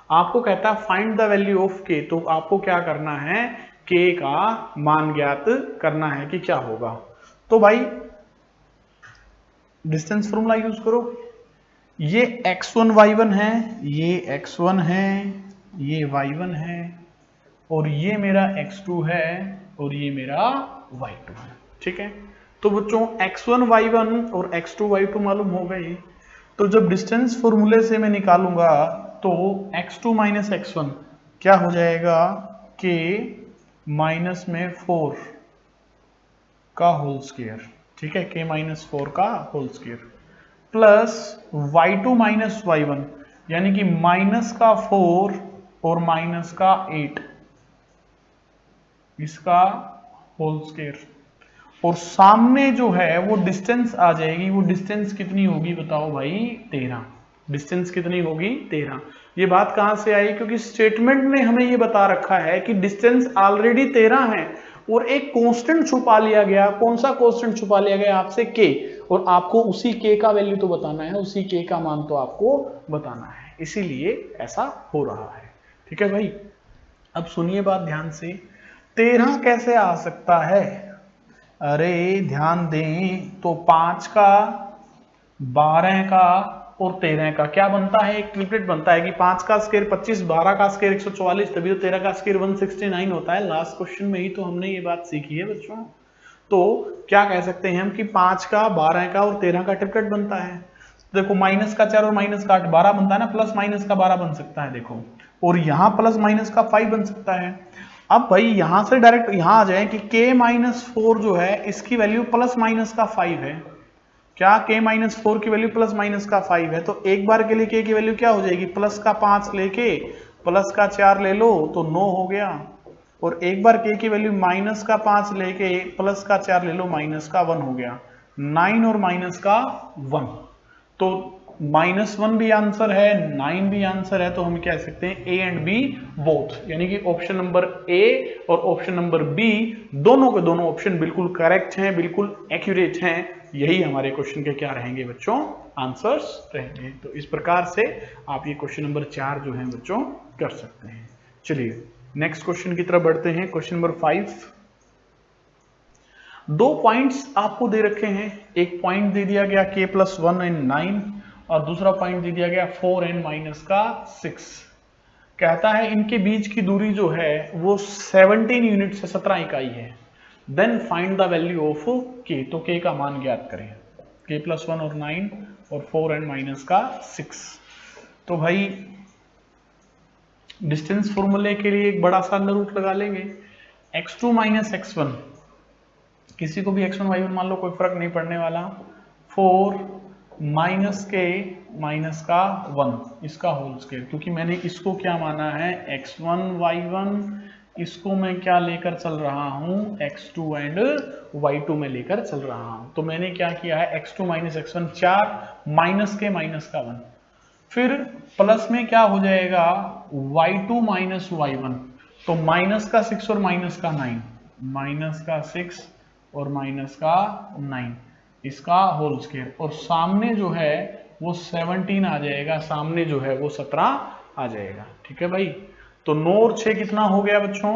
आपको कहता है find the value of K, तो आपको क्या करना है, K का मान ज्ञात करना है कि क्या होगा। तो भाई डिस्टेंस फॉर्मूला यूज करो, ये x1 y1 है, ये x1 है, ये y1 है, और ये मेरा x2 है, और ये मेरा y2 है। ठीक है, तो बच्चों x1 y1 और x2 y2 मालूम हो गए, तो जब डिस्टेंस फॉर्मूले से मैं निकालूंगा तो x2 माइनस x1 क्या हो जाएगा, k माइनस में 4 का होल स्क्वायर। ठीक है, k माइनस 4 का whole square plus y2 minus y1 यानी कि माइनस का 4 और माइनस का 8 इसका होल स्क्वायर, और सामने जो है वो डिस्टेंस आ जाएगी, वो डिस्टेंस कितनी होगी बताओ भाई, 13। डिस्टेंस कितनी होगी, 13। ये बात कहां से आई, क्योंकि स्टेटमेंट में हमें ये बता रखा है कि डिस्टेंस ऑलरेडी 13 है और एक कांस्टेंट छुपा लिया गया। कौन सा कांस्टेंट छुपा लिया गया आपसे, k, और आपको उसी k का वैल्यू तो बताना है, उसी k का मान तो आपको बताना है, इसीलिए ऐसा हो रहा है। ठीक है भाई, अब सुनिए बात ध्यान से, 13 कैसे आ सकता है, अरे ध्यान दें, तो 5 का, 12 का और 13 का क्या बनता है, एक ट्रिपलेट बनता है कि 5 का स्क्वायर 25, 12 का स्क्वायर 144, तभी तो 13 का स्क्वायर 169 होता है। लास्ट क्वेश्चन में ही तो हमने ये बात सीखी है बच्चों। तो क्या कह सकते हैं हम कि 5 का, 12 का और 13 का ट्रिपलेट बनता है। देखो माइनस का 4 और माइनस का 8 12 बनता है ना, प्लस माइनस का 12 बन सकता है देखो, और यहां प्लस माइनस का 5 बन सकता है। अब भाई यहां से डायरेक्ट यहां आ जाए कि k माइनस 4 जो है इसकी वैल्यू प्लस माइनस का 5 है। क्या k माइनस 4 की वैल्यू प्लस माइनस का 5 है, तो एक बार के लिए k की वैल्यू क्या हो जाएगी, प्लस का 5 लेके प्लस का 4 ले लो तो 9 हो गया, और एक बार k की वैल्यू माइनस का 5 लेके प्लस का 4 ले लो माइनस का 1 हो गया, 9 और माइनस का 1, तो -1 भी आंसर है, 9 भी आंसर है, तो हम कह सकते हैं ए एंड बी बोथ, यानी कि ऑप्शन नंबर ए और ऑप्शन नंबर बी दोनों के दोनों ऑप्शन बिल्कुल करेक्ट हैं, बिल्कुल एक्यूरेट हैं। यही हमारे क्वेश्चन के क्या रहेंगे बच्चों, आंसर्स रहेंगे। तो इस प्रकार से आप ये क्वेश्चन नंबर 4 जो है बच्चों कर सकते हैं। चलिए नेक्स्ट क्वेश्चन की तरफ बढ़ते हैं। क्वेश्चन नंबर 5, दो पॉइंट्स आपको दे रखे हैं, एक पॉइंट दे दिया गया k प्लस 1 एंड 9 और दूसरा पॉइंट दे दिया गया 4 एंड माइनस का 6। कहता है इनके बीच की दूरी जो है वो 17 यूनिट से 17 इकाई है। Then find the value of k, तो k का मान ज्ञात करें, k प्लस 1 और 9 और 4 एंड माइनस का 6। तो भाई डिस्टेंस फॉर्मूले के लिए एक बड़ा सा अंडर रूट लगा लेंगे। x2 माइनस x1, किसी को भी x1 y1 मान लो, कोई फर्क नहीं पड़ने वाला। 4 माइनस के माइनस का 1, इसका होल स्क्वायर, क्योंकि मैंने इसको क्या माना है x1 y1, इसको मैं क्या लेकर चल रहा हूं x2 एंड y2 में लेकर चल रहा हूं। तो मैंने क्या किया है x2 माइनस x1 4 माइनस के माइनस का 1, फिर प्लस में क्या हो जाएगा y2 माइनस y1, तो माइनस का 6 और माइनस का 9, माइनस का 6 और माइनस का 9, इसका होल स्क्वायर, और सामने जो है वो 17 आ जाएगा, सामने जो है वो 17 आ जाएगा। ठीक है भाई, तो 9 और 6 कितना हो गया बच्चों,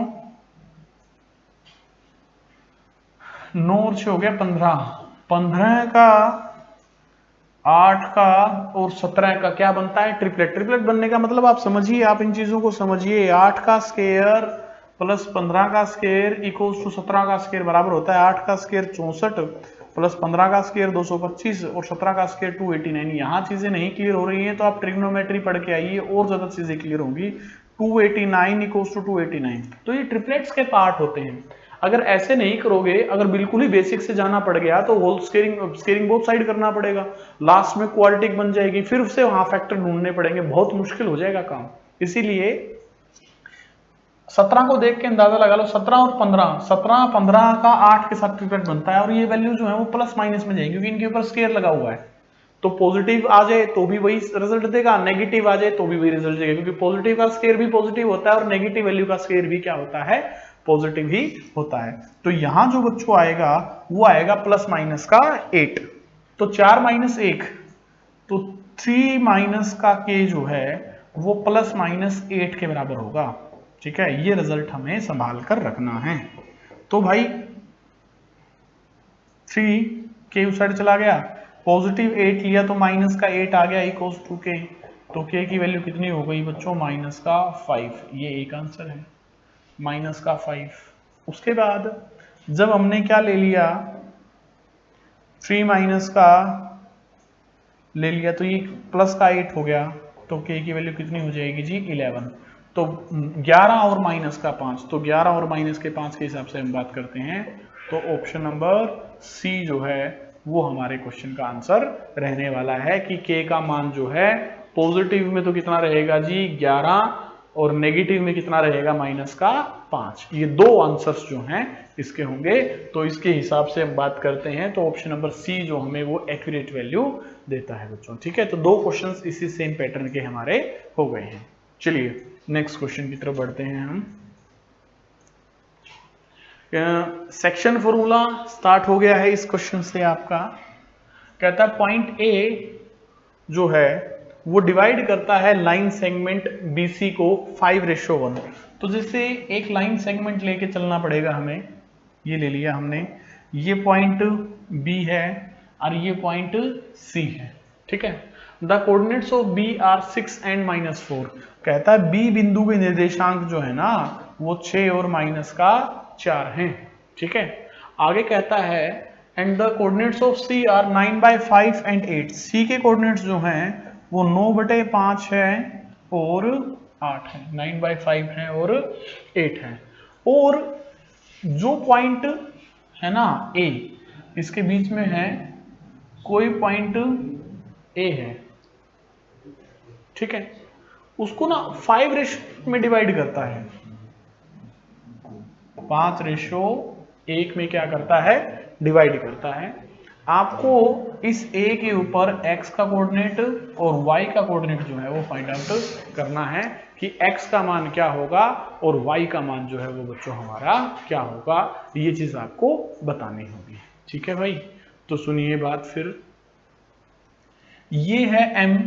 9 और 6 हो गया 15, 15 का 8 का और 17 का क्या बनता है ट्रिपलेट। ट्रिपलेट बनने का मतलब आप समझिए, आप इन चीजों को समझिए, 8 का स्क्वायर प्लस 15 का स्क्वायर इक्वल्स टू 17 का स्क्वायर बराबर होता है 8 का स्क्वायर 64 प्लस 15 का स्क्वायर 225 और 17 का स्क्वायर 289। यहाँ चीजें नहीं क्लियर हो रही हैं तो आप ट्रिग्नोमेट्री पढ़ के आइए, और ज्यादा चीजें क्लियर होंगी। 289 इक्वल्स टू 289, तो ये ट्रिपलेट्स के पार्ट होते हैं। अगर ऐसे नहीं करोगे, अगर बिल्कुल ही बेसिक से जाना पड़ गया तो होल स्केयरिंग बोथ साइड करना पड़ेगा, लास्ट में क्वाड्रेटिक बन जाएगी, फिर से वहां फैक्टर ढूंढने पड़ेंगे, बहुत मुश्किल हो जाएगा काम। इसीलिए 17 को देख के अंदाजा लगा लो, 17 और 15, 17 15 का 8 के साथ ट्रिपलेट बनता है, और ये वैल्यू जो है वो प्लस माइनस में जाएगी क्योंकि इनके ऊपर स्केयर लगा हुआ है। तो पॉजिटिव आ जाए तो भी वही रिजल्ट देगा, नेगेटिव आ जाए तो भी वही रिजल्ट देगा, क्योंकि पॉजिटिव का स्केयर भी पॉजिटिव होता है और नेगेटिव वैल्यू का स्केयर भी क्या होता है पॉजिटिव ही होता है। तो यहां जो बच्चों आएगा वो आएगा प्लस माइनस का 8, तो 4 माइनस 1, तो 3 माइनस का k जो है वो प्लस माइनस 8 के बराबर होगा। ठीक है, ये रिजल्ट हमें संभाल कर रखना है। तो भाई 3 k उस साइड चला गया, पॉजिटिव 8 लिया तो माइनस का 8 आ गया इक्वल्स टू k, तो k की वैल्यू कितनी हो गई बच्चों माइनस का 5, ये एक आंसर है माइनस का 5। उसके बाद जब हमने क्या ले लिया 3 माइनस का ले लिया तो ये प्लस का 8 हो गया, तो k की वैल्यू कितनी हो जाएगी जी 11। तो 11 और माइनस का 5, तो 11 और माइनस के 5 के हिसाब से हम बात करते हैं, तो ऑप्शन नंबर सी जो है वो हमारे क्वेश्चन का आंसर रहने वाला है कि k का मान जो है पॉजिटिव में तो कितना रहेगा जी 11 और नेगेटिव में कितना रहेगा माइनस का 5। ये दो आंसर्स जो हैं इसके होंगे, तो इसके हिसाब से हम बात करते हैं तो ऑप्शन नंबर सी जो हमें वो एक्यूरेट वैल्यू देता है बच्चों। ठीक है, तो दो क्वेश्चंस इसी सेम पैटर्न के हमारे हो गए हैं। चलिए नेक्स्ट क्वेश्चन की तरफ बढ़ते हैं हम। सेक्शन फॉर्मूला स्टार्ट हो गया है इस क्वेश्चन से आपका। कहता है पॉइंट ए जो है वो डिवाइड करता है लाइन सेगमेंट BC को 5:1। तो जैसे एक लाइन सेगमेंट लेके चलना पड़ेगा हमें, ये ले लिया हमने, ये पॉइंट B है और ये पॉइंट C है। ठीक है, the coordinates of B are 6 and -4। कहता है B बिंदु के निर्देशांक जो है ना वो 6 और माइनस का 4 हैं। ठीक है, आगे कहता है and the coordinates of C are 9/5 and 8। C के कोऑर्डिनेट्स जो हैं वो 9/5 है और 8 है, 9/5 है और 8 है। और जो पॉइंट है ना A, इसके बीच में है कोई पॉइंट A है, ठीक है, उसको ना 5 में डिवाइड करता है, 5:1 में क्या करता है डिवाइड करता है। आपको इस A के ऊपर x का कोऑर्डिनेट और y का कोऑर्डिनेट जो है वो फाइंड आउट करना है कि x का मान क्या होगा और y का मान जो है वो बच्चों हमारा क्या होगा, ये चीज आपको बतानी होगी। ठीक है भाई, तो सुनिए बात फिर, ये है m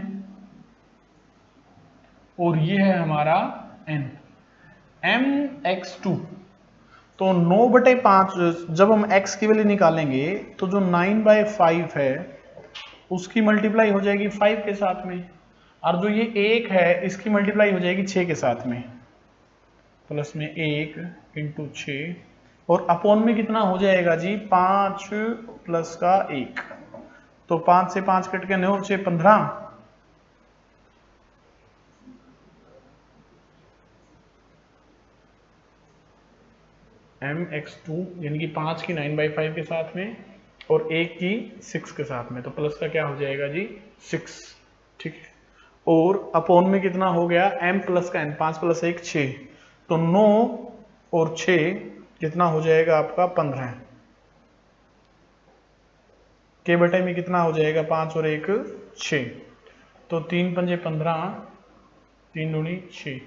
और ये है हमारा n, mx2, तो 9/5 जब हम x की वैल्यू निकालेंगे तो जो 9/5 है उसकी मल्टीप्लाई हो जाएगी 5 के साथ में, और जो ये 1 है इसकी मल्टीप्लाई हो जाएगी 6 के साथ में, प्लस में 1 इंटू 6 और अपॉन में कितना हो जाएगा जी 5 प्लस का 1, तो 5 से 5 कट के 9 और 6 15, mx2 यानी कि 5 की 9/5 के साथ में और 1 की 6 के साथ में, तो प्लस का क्या हो जाएगा जी 6, ठीक है। और अपॉन में कितना हो गया m प्लस का n, 5 प्लस 1 6, तो 9 और 6 कितना हो जाएगा आपका 15 के बटे में कितना हो जाएगा 5 और 1 6, तो 3 पंजे 15, 3 दूनी 6,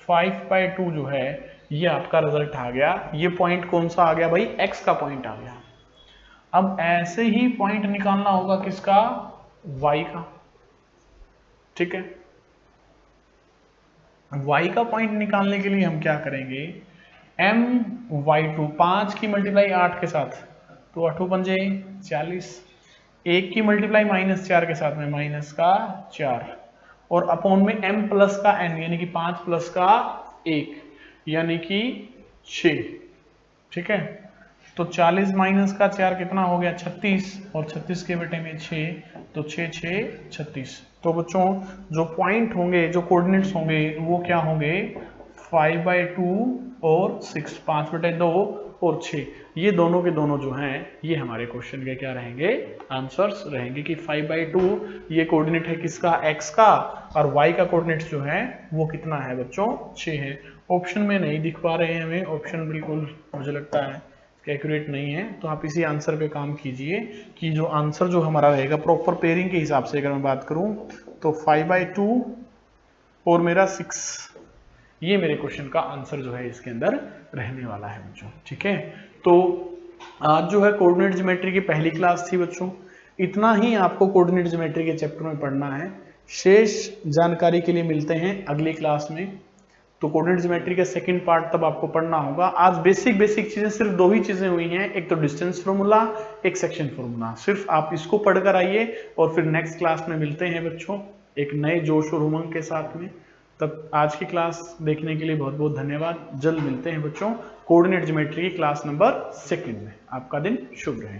5/2 जो है ये आपका रिजल्ट आ गया। ये पॉइंट कौन सा आ गया भाई, x का पॉइंट आ गया। अब ऐसे ही पॉइंट निकालना होगा किसका, y का, ठीक है। y का पॉइंट निकालने के लिए हम क्या करेंगे, my2 5 की मल्टीप्लाई 8 के साथ, तो 8 पंजे 40, 1 की मल्टीप्लाई -4 के साथ में माइनस का 4, और अपॉन में m प्लस का n यानी कि 5 प्लस का 1 यानी कि 6, ठीक है। तो 40 माइनस का 4 कितना हो गया 36, और 36 के बेटे में 6, तो 6 6 36। तो बच्चों जो पॉइंट होंगे, जो कोऑर्डिनेट्स होंगे वो क्या होंगे 5/2 और 6, 5/2 और 6, ये दोनों के दोनों जो हैं ये हमारे क्वेश्चन के क्या रहेंगे, आंसर्स रहेंगे कि 5/2 ये कोऑर्डिनेट है किसका, x का, और y का कोऑर्डिनेट जो है वो कितना है बच्चों 6 है। ऑप्शन में नहीं दिख पा रहे हैं हमें, ऑप्शन बिल्कुल मुझे लगता है एक्यूरेट नहीं है, तो आप इसी आंसर पे काम कीजिए कि जो आंसर जो हमारा रहेगा प्रॉपर पेयरिंग के हिसाब से अगर मैं बात करूं तो 5/2 और मेरा 6, ये मेरे क्वेश्चन का आंसर जो है इसके अंदर रहने वाला है बच्चों, ठीक है। तो आज जो है कोऑर्डिनेट ज्योमेट्री की पहली क्लास थी बच्चों, इतना ही आपको कोऑर्डिनेट ज्योमेट्री के चैप्टर में पढ़ना है। शेष जानकारी के लिए मिलते हैं अगली क्लास में। तो कोऑर्डिनेट ज्योमेट्री का सेकंड पार्ट तब आपको पढ़ना होगा। आज बेसिक चीजें सिर्फ 2 ही चीजें हुई हैं, एक तो डिस्टेंस फॉर्मूला, एक सेक्शन फॉर्मूला। सिर्फ आप इसको पढ़कर आइए और फिर नेक्स्ट क्लास में मिलते हैं बच्चों एक नए जोश और उमंग के साथ में। तब आज की क्लास देखने के लिए बहुत बहुत धन्यवाद। जल्द मिलते हैं बच्चों कोऑर्डिनेट ज्योमेट्री की क्लास नंबर 2 में। आपका दिन शुभ रहे।